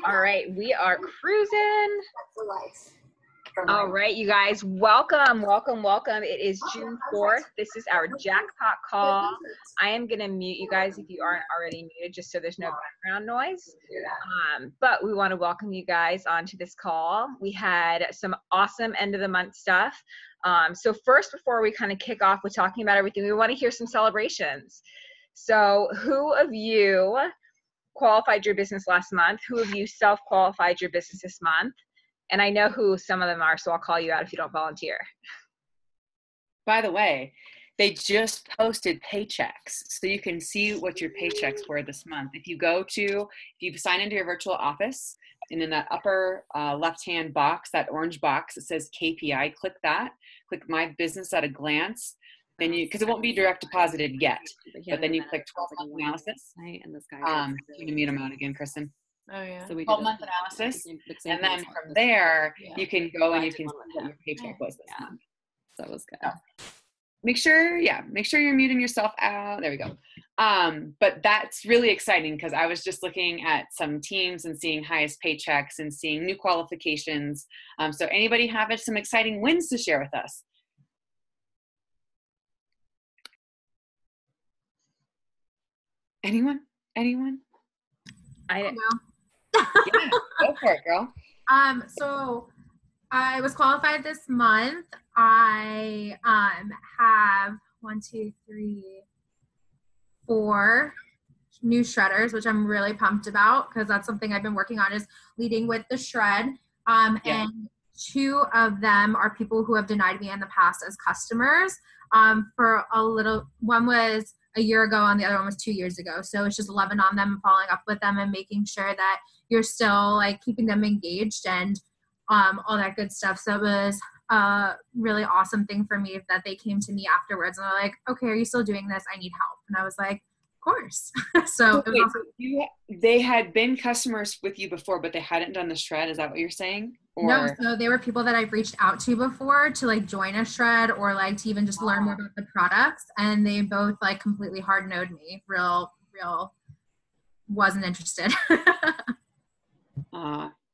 All right, we are cruising. All right, you guys, welcome. It is June 4th. This is our jackpot call. I am going to mute you guys if you aren't already muted, just so there's no background noise. But we want to welcome you guys onto this call. We had some awesome end of the month stuff. So first, before we kind of kick off with talking about everything, we want to hear some celebrations. So who of you qualified your business last month? Who of you self-qualified your business this month? And I know who some of them are, so I'll call you out if you don't volunteer. By the way, they just posted paychecks, so you can see what your paychecks were this month. If you sign into your virtual office, and in that upper left-hand box, that orange box, it says KPI, click that. Click My Business at a Glance. Then because it won't be direct deposited yet, but then you click 12-month analysis. And this guy, you can mute him out again, Kristen. Oh yeah. So we 12-month analysis, and then from there you can go and you can see what your paycheck was this month. So that was good. So make sure you're muting yourself out. There we go. But that's really exciting because I was just looking at some teams and seeing highest paychecks and seeing new qualifications. So anybody have some exciting wins to share with us? Anyone? I don't know. Yeah, go for it, girl. So I was qualified this month. I have 4 new shredders, which I'm really pumped about because that's something I've been working on, is leading with the shred. And 2 of them are people who have denied me in the past as customers. One was a year ago and the other one was 2 years ago. So it's just loving on them, following up with them, and making sure that you're still like keeping them engaged and all that good stuff. So it was a really awesome thing for me that they came to me afterwards and they're like, okay, are you still doing this? I need help. And I was like, of course. So okay, they had been customers with you before, but they hadn't done the shred. Is that what you're saying? Or? No, so they were people that I've reached out to before to like join a shred or like to even just learn more about the products. And they both like completely hard-nosed me. Real wasn't interested.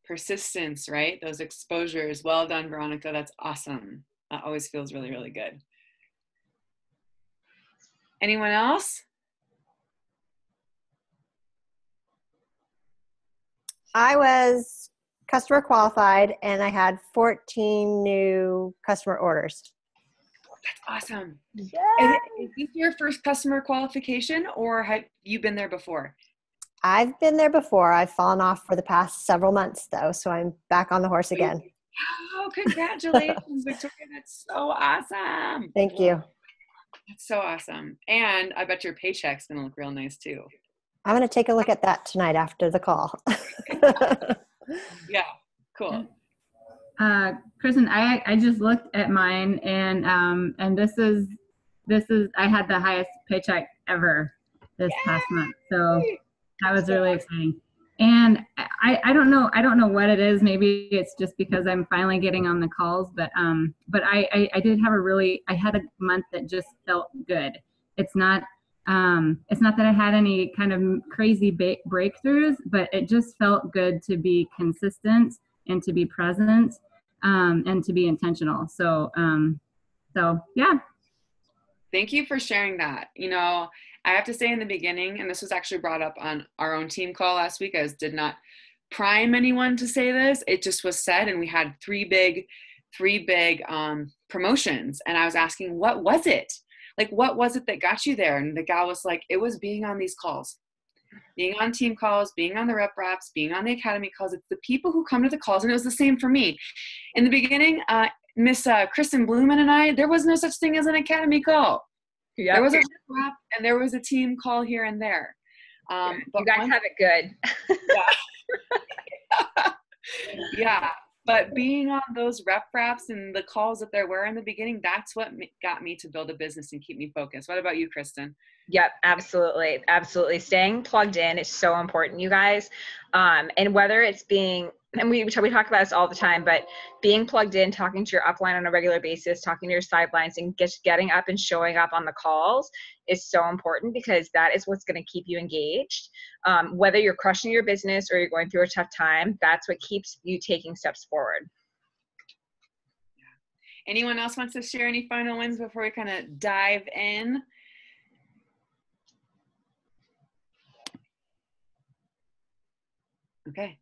Persistence, right? Those exposures. Well done, Veronica. That's awesome. That always feels really, really good. Anyone else? I was customer qualified and I had 14 new customer orders. That's awesome. Yeah. Is this your first customer qualification or have you been there before? I've been there before. I've fallen off for the past several months though, so I'm back on the horse again. Oh, congratulations, Victoria. That's so awesome. Thank you. That's so awesome. And I bet your paycheck's going to look real nice too. I'm going to take a look at that tonight after the call. Yeah, cool. Kristen, I just looked at mine and this is I had the highest paycheck ever this past month. So that was really exciting. And I don't know what it is. Maybe it's just because I'm finally getting on the calls, but I did have I had a month that just felt good. It's not that I had any kind of crazy breakthroughs, but it just felt good to be consistent and to be present, and to be intentional. So yeah. Thank you for sharing that. You know, I have to say in the beginning, and this was actually brought up on our own team call last week, I did not prime anyone to say this. It just was said, and we had three big promotions. And I was asking, what was it? Like, what was it that got you there? And the gal was like, it was being on these calls, being on team calls, being on the rep wraps, being on the academy calls. It's the people who come to the calls. And it was the same for me. In the beginning, Miss Kristen Blumen and I, there was no such thing as an academy call. Yep. There was a rep wrap and there was a team call here and there. But you guys have it good. Yeah. Yeah. But being on those rep wraps and the calls that there were in the beginning, that's what got me to build a business and keep me focused. What about you, Kristen? Yep, absolutely. Absolutely. Staying plugged in is so important, you guys. And whether it's being and we talk about this all the time, but being plugged in, talking to your upline on a regular basis, talking to your sidelines, and just getting up and showing up on the calls is so important, because that is what's going to keep you engaged. Whether you're crushing your business or you're going through a tough time, that's what keeps you taking steps forward. Anyone else wants to share any final wins before we kind of dive in? Okay,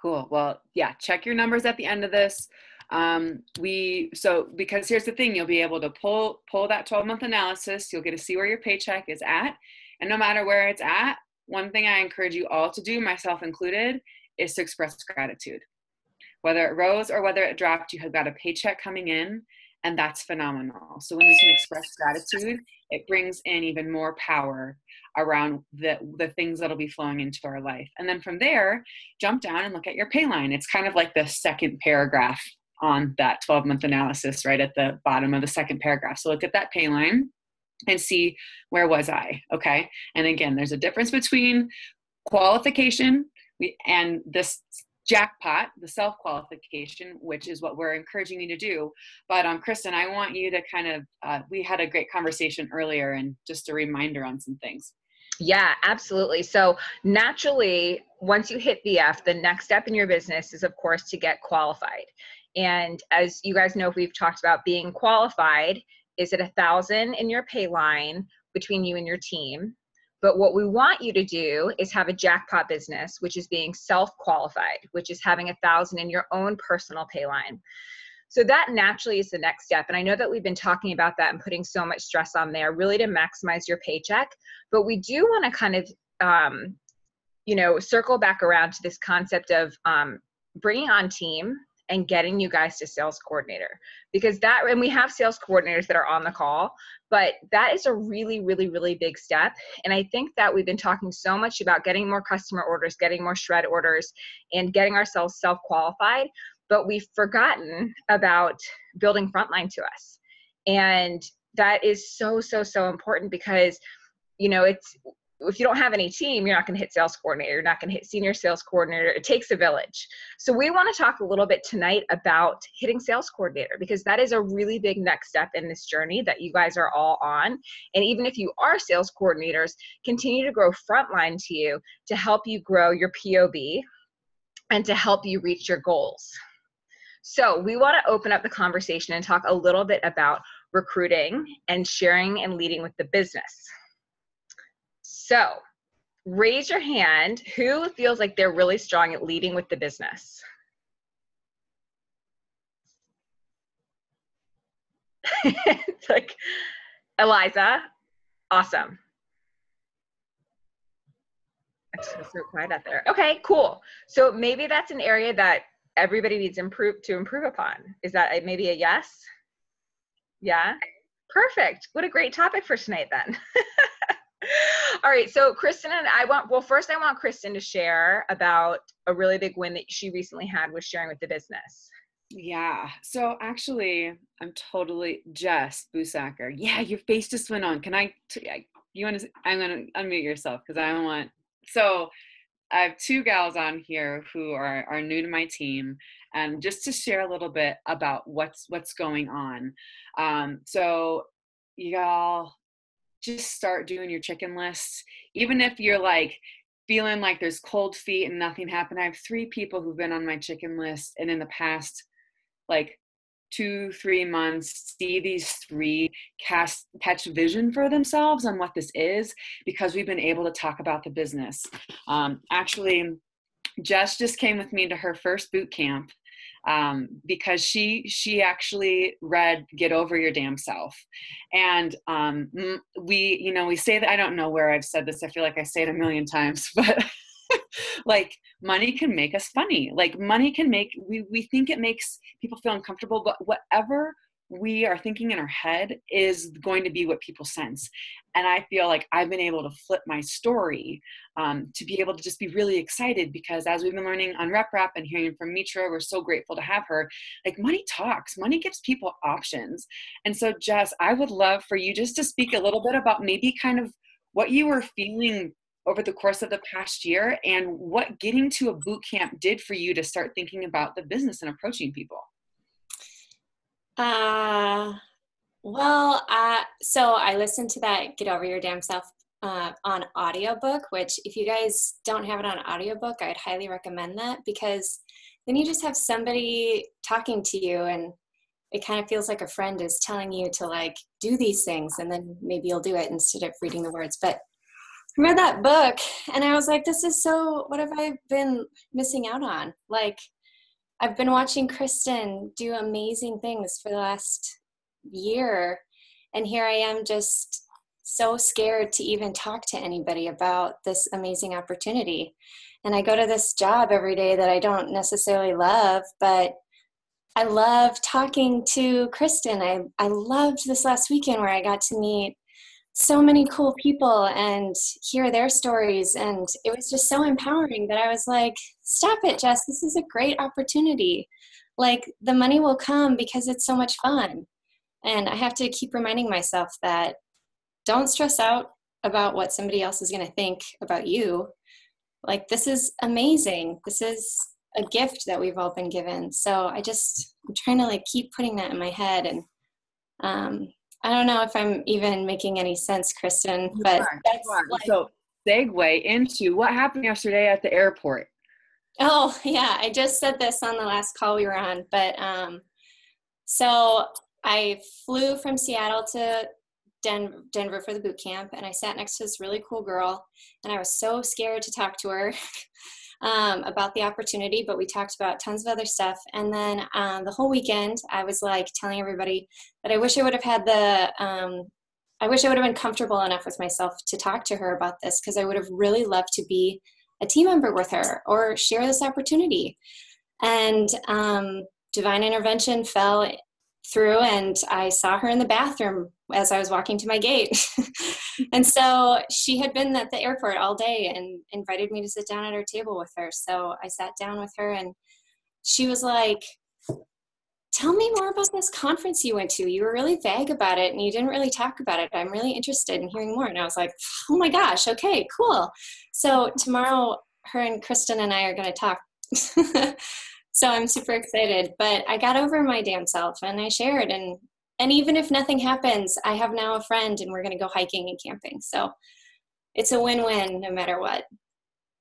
cool. Well, yeah, check your numbers at the end of this. Because here's the thing, you'll be able to pull that 12-month analysis. You'll get to see where your paycheck is at. And no matter where it's at, one thing I encourage you all to do, myself included, is to express gratitude. Whether it rose or whether it dropped, you have got a paycheck coming in, and that's phenomenal. So when we can express gratitude, it brings in even more power around the things that'll be flowing into our life. And then from there, jump down and look at your pay line. It's kind of like the second paragraph on that 12-month analysis, right at the bottom of the second paragraph. So look at that pay line and see, where was I? Okay. And again, there's a difference between qualification and this Jackpot, the self-qualification, which is what we're encouraging you to do. But Kristen, I want you to kind of, we had a great conversation earlier, and just a reminder on some things. Yeah, absolutely. So naturally, once you hit VF, the next step in your business is, of course, to get qualified. And as you guys know, we've talked about being qualified is at 1,000 in your pay line between you and your team. But what we want you to do is have a Jackpot business, which is being self-qualified, which is having 1,000 in your own personal pay line. So that naturally is the next step. And I know that we've been talking about that and putting so much stress on there, really to maximize your paycheck. But we do want to kind of, circle back around to this concept of bringing on team and getting you guys to sales coordinator, because and we have sales coordinators that are on the call, but that is a really, really, really big step. And I think that we've been talking so much about getting more customer orders, getting more shred orders, and getting ourselves self-qualified, but we've forgotten about building frontline to us. And that is so, so, so important, because, if you don't have any team, you're not going to hit sales coordinator. You're not going to hit senior sales coordinator. It takes a village. So we want to talk a little bit tonight about hitting sales coordinator, because that is a really big next step in this journey that you guys are all on. And even if you are sales coordinators, continue to grow frontline to you to help you grow your POB and to help you reach your goals. So we want to open up the conversation and talk a little bit about recruiting and sharing and leading with the business. So raise your hand who feels like they're really strong at leading with the business. It's like, Eliza, awesome. It's so quiet out there. Okay, cool. So maybe that's an area that everybody needs to improve upon. Is that maybe a yes? Yeah? Perfect. What a great topic for tonight then. All right, so Kristen and I want Kristen to share about a really big win that she recently had with sharing with the business. Yeah, so actually, I'm totally Jess Busacker. Yeah, your face just went on. I'm going to unmute yourself, because so I have two gals on here who are new to my team, and just to share a little bit about what's going on. So y'all, just start doing your chicken lists. Even if you're like feeling like there's cold feet and nothing happened. I have 3 people who've been on my chicken list, and in the past like 2-3 months, see these 3 catch vision for themselves on what this is, because we've been able to talk about the business. Actually, Jess just came with me to her first boot camp, because she actually read Get Over Your Damn Self. And we say that, I don't know where I've said this, I feel like I say it a million times, but like, money can make us funny. Like, money can make, we think it makes people feel uncomfortable, but whatever we are thinking in our head is going to be what people sense. And I feel like I've been able to flip my story to be able to just be really excited, because as we've been learning on RepRap and hearing from Mitra, we're so grateful to have her. Like, money talks, money gives people options. And so Jess, I would love for you just to speak a little bit about maybe kind of what you were feeling over the course of the past year, and what getting to a boot camp did for you to start thinking about the business and approaching people? So I listened to that Get Over Your Damn Self on audiobook, which if you guys don't have it on audiobook, I'd highly recommend that, because then you just have somebody talking to you and it kind of feels like a friend is telling you to like do these things, and then maybe you'll do it instead of reading the words. But I read that book and I was like, this is so, what have I been missing out on? Like, I've been watching Kristen do amazing things for the last year, and here I am just so scared to even talk to anybody about this amazing opportunity. And I go to this job every day that I don't necessarily love, but I love talking to Kristen. I loved this last weekend where I got to meet so many cool people and hear their stories. And it was just so empowering that I was like, stop it, Jess. This is a great opportunity. Like, the money will come because it's so much fun. And I have to keep reminding myself that don't stress out about what somebody else is going to think about you. Like, this is amazing. This is a gift that we've all been given. So I'm trying to like keep putting that in my head. And I don't know if I'm even making any sense, Kristen, but that's like, so segue into what happened yesterday at the airport. Oh yeah, I just said this on the last call we were on, but so I flew from Seattle to Denver for the boot camp, and I sat next to this really cool girl, and I was so scared to talk to her about the opportunity, but we talked about tons of other stuff. And then the whole weekend I was like telling everybody that I wish I would have had I wish I would have been comfortable enough with myself to talk to her about this, because I would have really loved to be a team member with her or share this opportunity. And divine intervention fell through, and I saw her in the bathroom as I was walking to my gate. And so she had been at the airport all day and invited me to sit down at her table with her. So I sat down with her, and she was like, tell me more about this conference you went to. You were really vague about it and you didn't really talk about it. I'm really interested in hearing more. And I was like, oh my gosh, okay, cool. So tomorrow her and Kristen and I are going to talk. So I'm super excited, but I got over my damn self and I shared, and even if nothing happens, I have now a friend and we're going to go hiking and camping. So it's a win-win no matter what.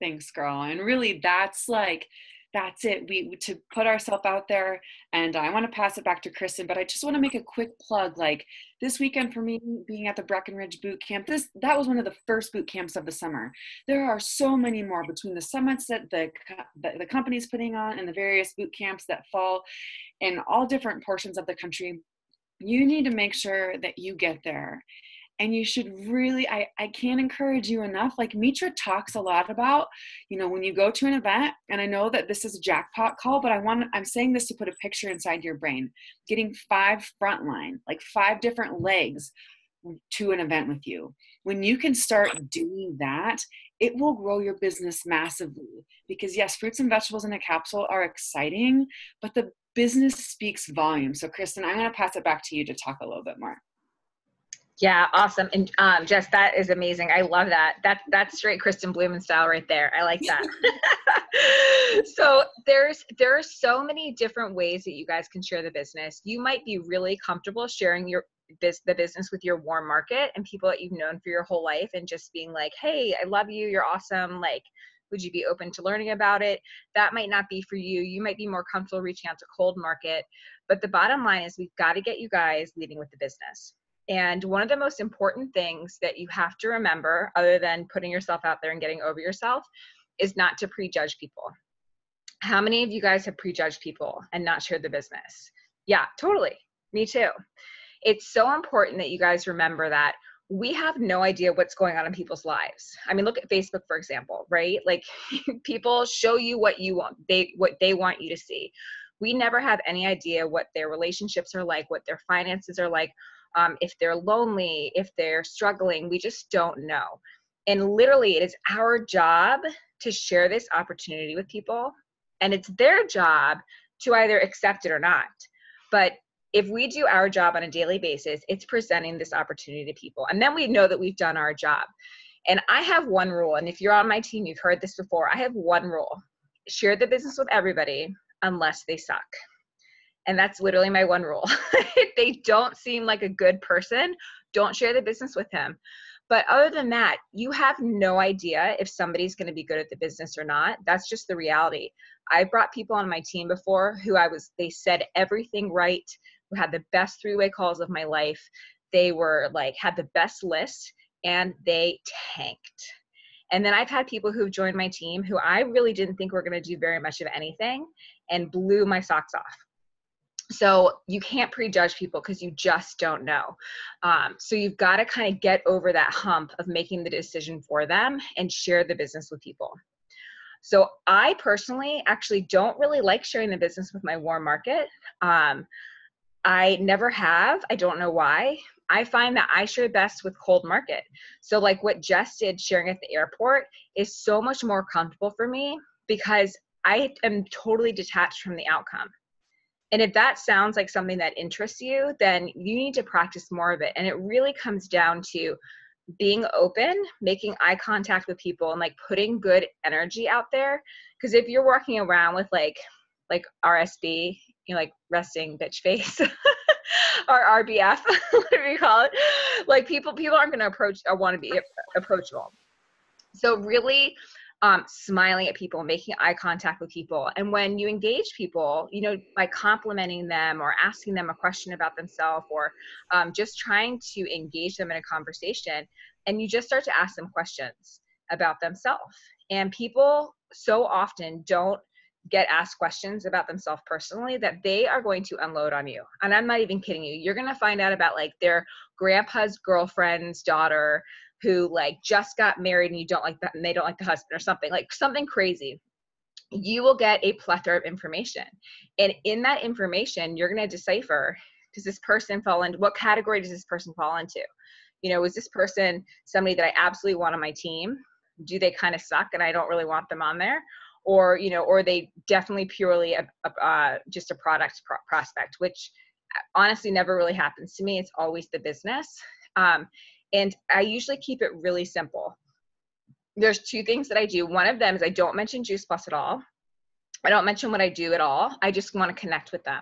Thanks, girl. And really that's it. We to put ourselves out there, and I want to pass it back to Kristen, but I just want to make a quick plug. Like, this weekend for me, being at the Breckenridge boot camp, that was one of the first boot camps of the summer. There are so many more between the summits that the company's putting on and the various boot camps that fall in all different portions of the country. You need to make sure that you get there. And you should really, I can't encourage you enough. Like, Mitra talks a lot about, when you go to an event, and I know that this is a Jackpot call, but I'm saying this to put a picture inside your brain, getting 5 frontline, like 5 different legs to an event with you. When you can start doing that, it will grow your business massively, because yes, fruits and vegetables in a capsule are exciting, but the business speaks volumes. So Kristen, I'm going to pass it back to you to talk a little bit more. Yeah, awesome. And Jess, that is amazing. I love that. That's straight Kristen Blumen style right there. I like that. So there are so many different ways that you guys can share the business. You might be really comfortable sharing the business with your warm market and people that you've known for your whole life, and just being like, hey, I love you. You're awesome. Like, would you be open to learning about it? That might not be for you. You might be more comfortable reaching out to cold market. But the bottom line is, we've got to get you guys leading with the business. And one of the most important things that you have to remember, other than putting yourself out there and getting over yourself, is not to prejudge people. How many of you guys have prejudged people and not shared the business? Yeah, totally. Me too. It's so important that you guys remember that we have no idea what's going on in people's lives. I mean, look at Facebook, for example, right? Like, people show you what they want you to see. We never have any idea what their relationships are like, what their finances are like. If they're lonely, if they're struggling, we just don't know. And literally, it is our job to share this opportunity with people, and it's their job to either accept it or not. But if we do our job on a daily basis, it's presenting this opportunity to people. And then we know that we've done our job. And I have one rule, and if you're on my team, you've heard this before. I have one rule: share the business with everybody unless they suck. And that's literally my one rule. If they don't seem like a good person, don't share the business with him. But other than that, you have no idea if somebody's going to be good at the business or not. That's just the reality. I brought people on my team before they said everything right, who had the best three-way calls of my life. They were like, had the best list, and they tanked. And then I've had people who've joined my team who I really didn't think were going to do very much of anything and blew my socks off. So you can't prejudge people because you just don't know. So you've got to kind of get over that hump of making the decision for them and share the business with people. So I personally actually don't really like sharing the business with my warm market. I never have. I don't know why. I find that I share best with cold market. So like what Jess did sharing at the airport is so much more comfortable for me because I am totally detached from the outcome. And if that sounds like something that interests you, then you need to practice more of it. And it really comes down to being open, making eye contact with people, and like putting good energy out there. Because if you're walking around with like RSB, like resting bitch face, or RBF, whatever you call it, like people aren't going to approach or want to be approachable. So really smiling at people, making eye contact with people. And when you engage people, by complimenting them or asking them a question about themselves, or just trying to engage them in a conversation, and you just start to ask them questions about themselves. And people so often don't get asked questions about themselves personally that they are going to unload on you. And I'm not even kidding you. You're going to find out about like their grandpa's girlfriend's daughter who like just got married and you don't like that and they don't like the husband, or something crazy. You will get a plethora of information. And in that information, you're going to decipher, does this person fall into, what category does this person fall into? Is this person somebody that I absolutely want on my team? Do they kind of suck and I don't really want them on there? Or, or they definitely purely just a product prospect, which honestly never really happens to me. It's always the business. And I usually keep it really simple. There's two things that I do. One of them is I don't mention Juice Plus at all. I don't mention what I do at all. I just want to connect with them.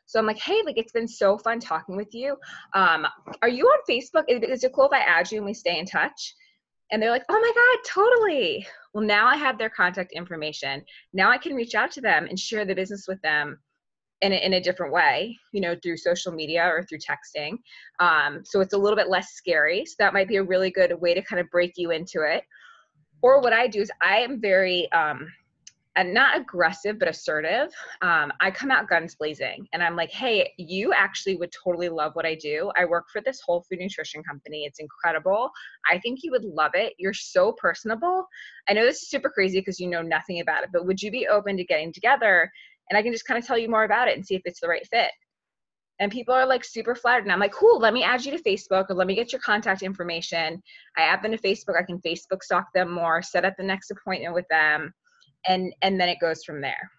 So I'm like, hey, like, it's been so fun talking with you. Are you on Facebook? Is it cool if I add you and we stay in touch? And they're like, oh my God, totally. Well, now I have their contact information. Now I can reach out to them and share the business with them in a different way, through social media or through texting. So it's a little bit less scary. So that might be a really good way to kind of break you into it. Or what I do is I am very, and not aggressive, but assertive. I come out guns blazing and I'm like, hey, you actually would totally love what I do. I work for this whole food nutrition company. It's incredible. I think you would love it. You're so personable. I know this is super crazy because you know nothing about it, but would you be open to getting together? And I can just kind of tell you more about it and see if it's the right fit. And people are like super flattered. And I'm like, cool, let me add you to Facebook, or let me get your contact information. I add them to Facebook. I can Facebook stalk them more, set up the next appointment with them. And then it goes from there.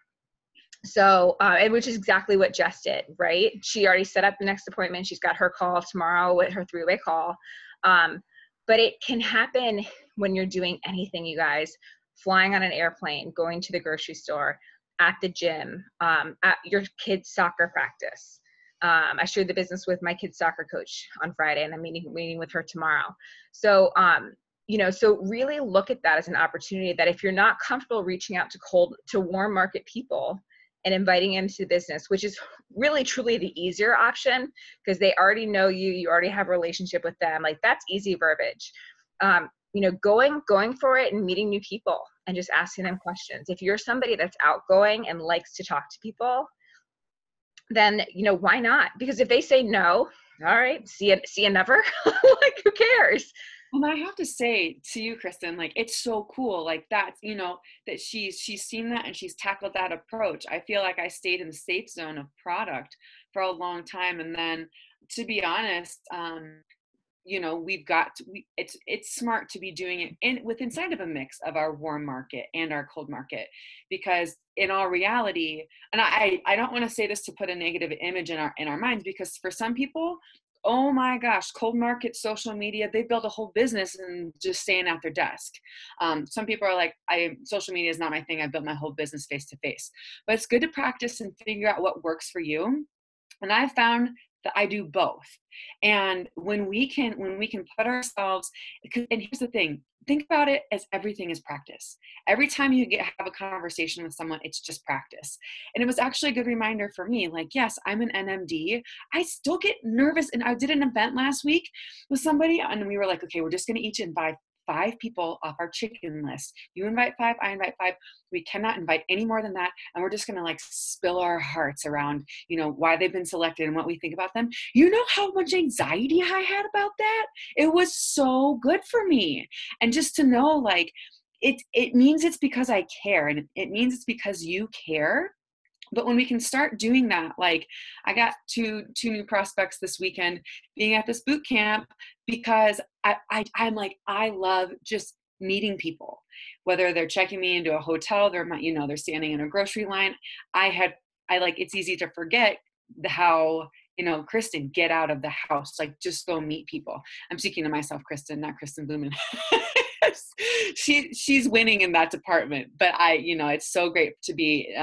So, and which is exactly what Jess did, right? She already set up the next appointment. She's got her call tomorrow with her three-way call. But it can happen when you're doing anything, you guys, flying on an airplane, going to the grocery store, at the gym, at your kid's soccer practice. I shared the business with my kid's soccer coach on Friday, and I'm meeting with her tomorrow. So, so really look at that as an opportunity that if you're not comfortable reaching out to warm market people and inviting them to the business, which is really truly the easier option because they already know you, you already have a relationship with them. Like that's easy verbiage. Going for it and meeting new people and just asking them questions. If you're somebody that's outgoing and likes to talk to people, then, why not? Because if they say no, all right, see you never. Like, who cares? And I have to say to you, Kristen, like, it's so cool. Like that's, that she's seen that and she's tackled that approach. I feel like I stayed in the safe zone of product for a long time. And then to be honest, it's smart to be doing it inside of a mix of our warm market and our cold market, because in all reality, and I don't want to say this to put a negative image in our minds, because for some people, oh my gosh, cold market, social media, they built a whole business and just staying at their desk. Some people are like, social media is not my thing. I built my whole business face to face. But it's good to practice and figure out what works for you. And I found that I do both. And when we can put ourselves, and here's the thing, think about it as everything is practice. Every time you have a conversation with someone, it's just practice. And it was actually a good reminder for me, like, yes, I'm an NMD. I still get nervous. And I did an event last week with somebody, and we were like, okay, we're just going to each invite 5 people off our chicken list. You invite 5, I invite 5. We cannot invite any more than that. And we're just going to like spill our hearts around, why they've been selected and what we think about them. You know how much anxiety I had about that? It was so good for me. And just to know, like, it means it's because I care, and it means it's because you care. But when we can start doing that, like I got two new prospects this weekend being at this boot camp, because I'm like, I love just meeting people, whether they're checking me into a hotel, they're standing in a grocery line. It's easy to forget how, Kristen, get out of the house, like just go meet people. I'm speaking to myself, Kristen, not Kristen Blumen. She's winning in that department, but it's so great to be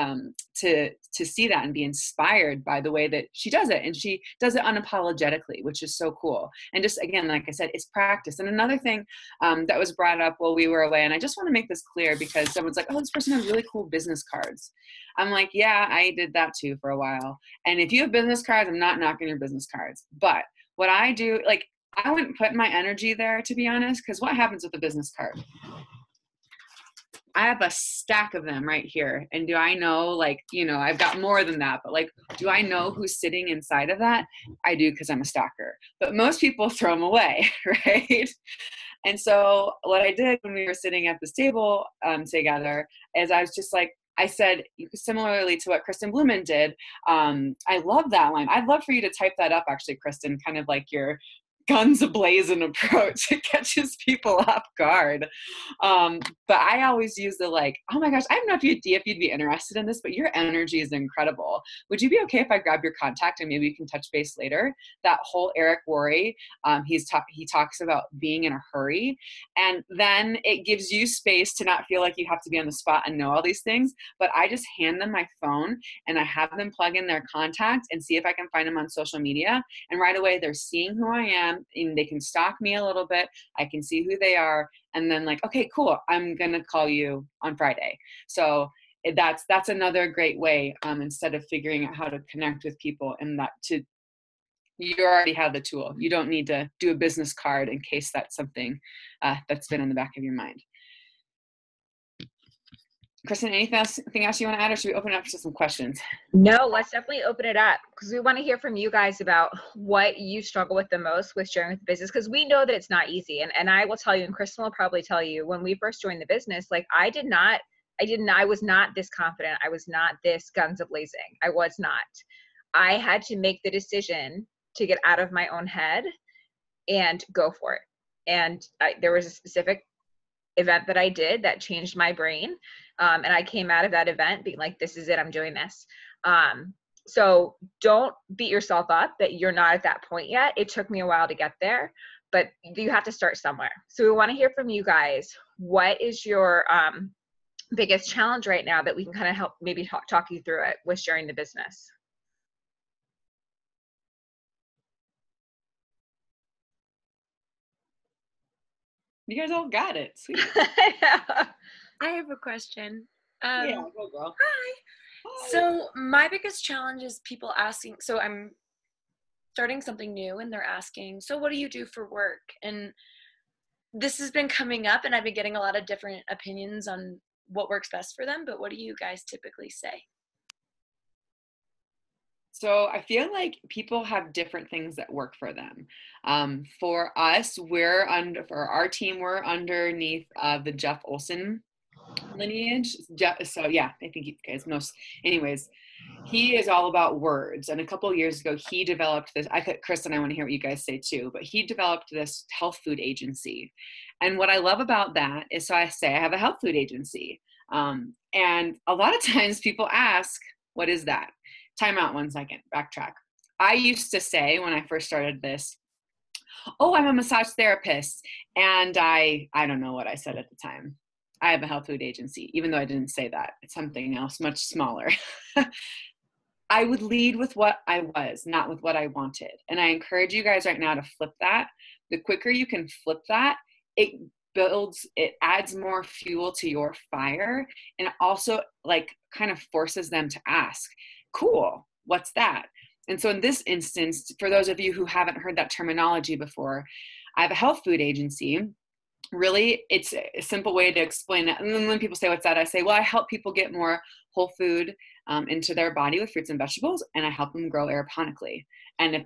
to see that and be inspired by the way that she does it, and she does it unapologetically, which is so cool. And just again, like I said, it's practice. And another thing that was brought up while we were away, and I just want to make this clear because someone's like, oh, this person has really cool business cards. I'm like, yeah, I did that too for a while. And if you have business cards, I'm not knocking your business cards, but what I do, like, I wouldn't put my energy there, to be honest, because what happens with a business card? I have a stack of them right here. And do I know, like, I've got more than that, but like, do I know who's sitting inside of that? I do, because I'm a stalker. But most people throw them away, right? And so what I did when we were sitting at this table together is I was just like, I said, similarly to what Kristen Blumen did, I love that line. I'd love for you to type that up, actually, Kristen, kind of like your guns a-blazing approach. It catches people off guard. But I always use the like, oh my gosh, I have no idea if you'd be interested in this, but your energy is incredible. Would you be okay if I grab your contact and maybe we can touch base later? That whole Eric Worre, he talks about being in a hurry. And then it gives you space to not feel like you have to be on the spot and know all these things. But I just hand them my phone and I have them plug in their contact and see if I can find them on social media. And right away, they're seeing who I am, and they can stalk me a little bit. I can see who they are. And then like, okay, cool. I'm going to call you on Friday. So that's another great way, instead of figuring out how to connect with people, and you already have the tool. You don't need to do a business card in case that's something that's been in the back of your mind. Kristen, anything else you want to add, or should we open it up to some questions? No, let's definitely open it up, because we want to hear from you guys about what you struggle with the most with sharing with the business, because we know that it's not easy. And I will tell you, and Kristen will probably tell you, when we first joined the business, like I was not this confident. I was not this guns a-blazing. I was not. I had to make the decision to get out of my own head and go for it. And there was a specific event that I did that changed my brain. And I came out of that event being like, this is it, I'm doing this. So don't beat yourself up that you're not at that point yet. It took me a while to get there, but you have to start somewhere. So we want to hear from you guys. What is your biggest challenge right now that we can kind of help maybe talk you through it with sharing the business? You guys all got it. Sweet. I have a question. Yeah, go girl. Hi. So my biggest challenge is people asking, so I'm starting something new and they're asking, so what do you do for work? And this has been coming up and I've been getting a lot of different opinions on what works best for them, but what do you guys typically say? So I feel like people have different things that work for them. For us, for our team, we're underneath the Jeff Olson lineage. So yeah, I think you guys know. Anyways, he is all about words. And a couple of years ago, he developed this. Kristen, I want to hear what you guys say too. But he developed this health food agency. And what I love about that is, so I say I have a health food agency. And a lot of times people ask, what is that? Time out 1 second, backtrack. I used to say when I first started this, oh, I'm a massage therapist. And I don't know what I said at the time. I have a health food agency, even though I didn't say that. It's something else much smaller. I would lead with what I was, not with what I wanted. And I encourage you guys right now to flip that. The quicker you can flip that, it adds more fuel to your fire, and it also like kind of forces them to ask, cool, what's that? And so in this instance, for those of you who haven't heard that terminology before, I have a health food agency. Really, it's a simple way to explain it. And then when people say, what's that? I say, well, I help people get more whole food into their body with fruits and vegetables, and I help them grow aeroponically. And if,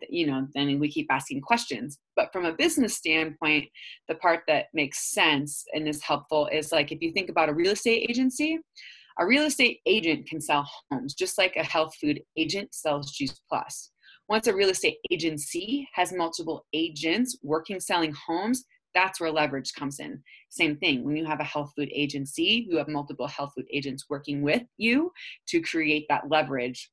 then we keep asking questions. But from a business standpoint, the part that makes sense and is helpful is like, if you think about a real estate agency, a real estate agent can sell homes, just like a health food agent sells Juice Plus. Once a real estate agency has multiple agents working, selling homes, that's where leverage comes in. Same thing, when you have a health food agency, you have multiple health food agents working with you to create that leverage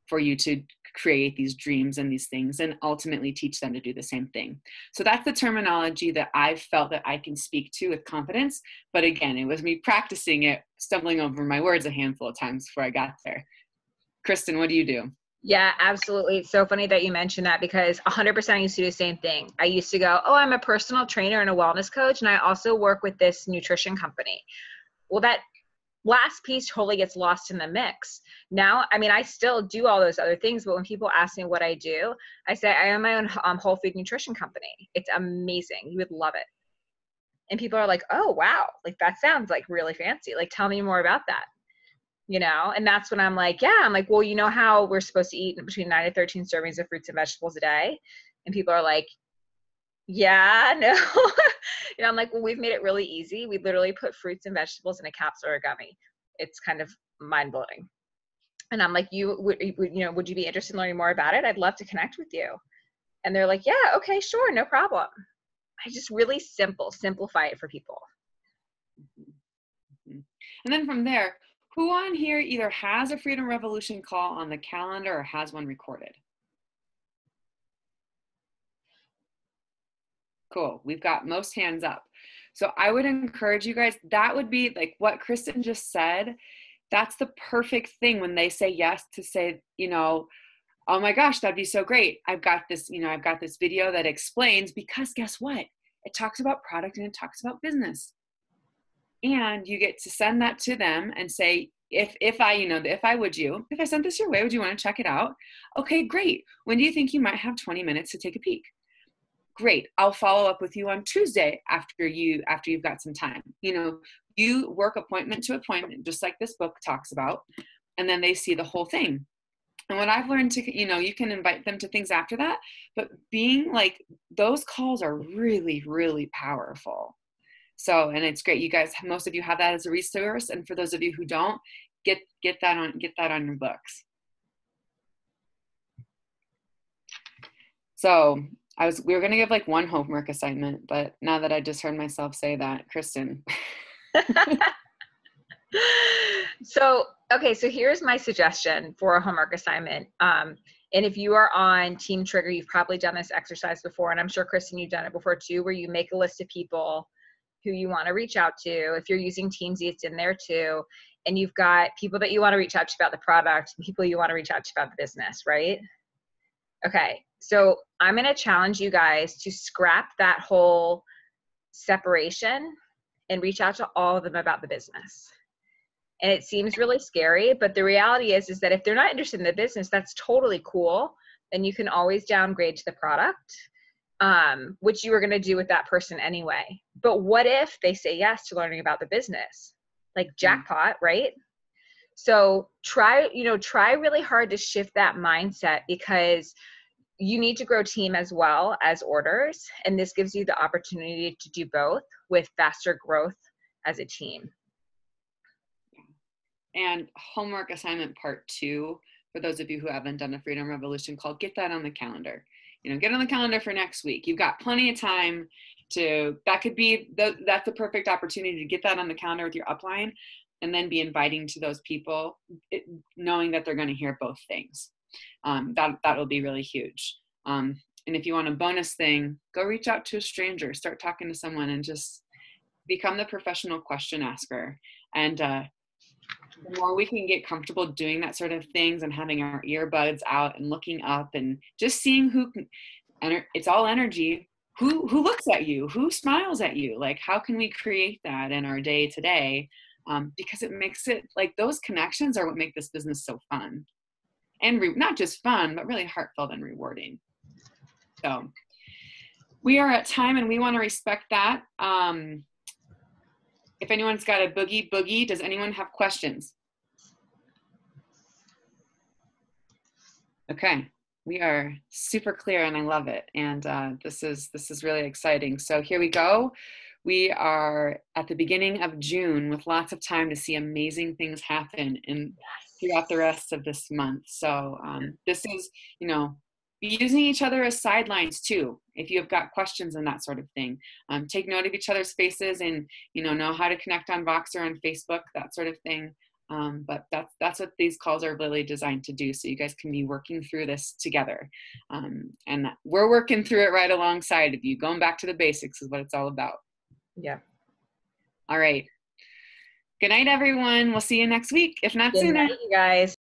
for you to create these dreams and these things, and ultimately teach them to do the same thing. So that's the terminology that I've felt that I can speak to with confidence. But again, it was me practicing it, stumbling over my words a handful of times before I got there. Kristen, what do you do? Yeah, absolutely. It's so funny that you mentioned that, because 100% I used to do the same thing. I used to go, oh, I'm a personal trainer and a wellness coach, and I also work with this nutrition company. Well, that last piece totally gets lost in the mix. Now, I mean, I still do all those other things, but when people ask me what I do, I say I own my own whole food nutrition company. It's amazing. You would love it. And people are like, oh, wow, like that sounds like really fancy. Like, tell me more about that. And that's when I'm like, well, you know how we're supposed to eat between 9 to 13 servings of fruits and vegetables a day? And people are like, yeah, no. I'm like, well, we've made it really easy. We literally put fruits and vegetables in a capsule or a gummy. It's kind of mind blowing. And I'm like, would you be interested in learning more about it? I'd love to connect with you. And they're like, yeah, okay, sure, no problem. I just really simplify it for people. And then from there, who on here either has a Freedom Revolution call on the calendar or has one recorded? Cool. We've got most hands up. So I would encourage you guys, that would be like what Kristen just said. That's the perfect thing when they say yes, to say, oh my gosh, that'd be so great. I've got this video that explains, because guess what? It talks about product and it talks about business. And you get to send that to them and say, if I sent this your way, would you want to check it out? Okay, great. When do you think you might have 20 minutes to take a peek? Great. I'll follow up with you on Tuesday after you've got some time. You work appointment to appointment, just like this book talks about, and then they see the whole thing. And what I've learned you can invite them to things after that, but being like, those calls are really, really powerful. So, and it's great. You guys, most of you have that as a resource. And for those of you who don't, get that on your books. So we were going to give like one homework assignment, but now that I just heard myself say that, Kristen. So here's my suggestion for a homework assignment. And if you are on Team Trigger, you've probably done this exercise before, and I'm sure, Kristen, you've done it before too, where you make a list of people who you want to reach out to. If you're using Teamsy, it's in there too. And you've got people that you want to reach out to about the product, and people you want to reach out to about the business, right? Okay, so I'm going to challenge you guys to scrap that whole separation and reach out to all of them about the business. And it seems really scary, but the reality is that if they're not interested in the business, that's totally cool. Then you can always downgrade to the product, which you were going to do with that person anyway. But what if they say yes to learning about the business? Like Jackpot, right? So try really hard to shift that mindset, because you need to grow team as well as orders. And this gives you the opportunity to do both with faster growth as a team. And homework assignment part 2, for those of you who haven't done a Freedom Revolution call, get that on the calendar. Get on the calendar for next week. You've got plenty of time that's the perfect opportunity to get that on the calendar with your upline, and then be inviting to those people, knowing that they're going to hear both things. that will be really huge. And if you want a bonus thing, go reach out to a stranger, start talking to someone, and just become the professional question asker. And the more we can get comfortable doing that sort of things and having our earbuds out and looking up and just seeing who can, and it's all energy, who looks at you, who smiles at you, like how can we create that in our day to day? Because it makes it, like, those connections are what make this business so fun, and not just fun, but really heartfelt and rewarding. So we are at time, and we want to respect that. If anyone's got a boogie, does anyone have questions? Okay, we are super clear, and I love it. And this is really exciting. So here we go. We are at the beginning of June with lots of time to see amazing things happen throughout the rest of this month. So this is, be using each other as sidelines too. If you've got questions and that sort of thing, take note of each other's faces, and know how to connect on Voxer, on Facebook, that sort of thing. But that's what these calls are really designed to do, so you guys can be working through this together. And we're working through it right alongside of you. Going back to the basics is what it's all about. Yeah. All right. Good night, everyone. We'll see you next week, if not Good sooner. night, you guys.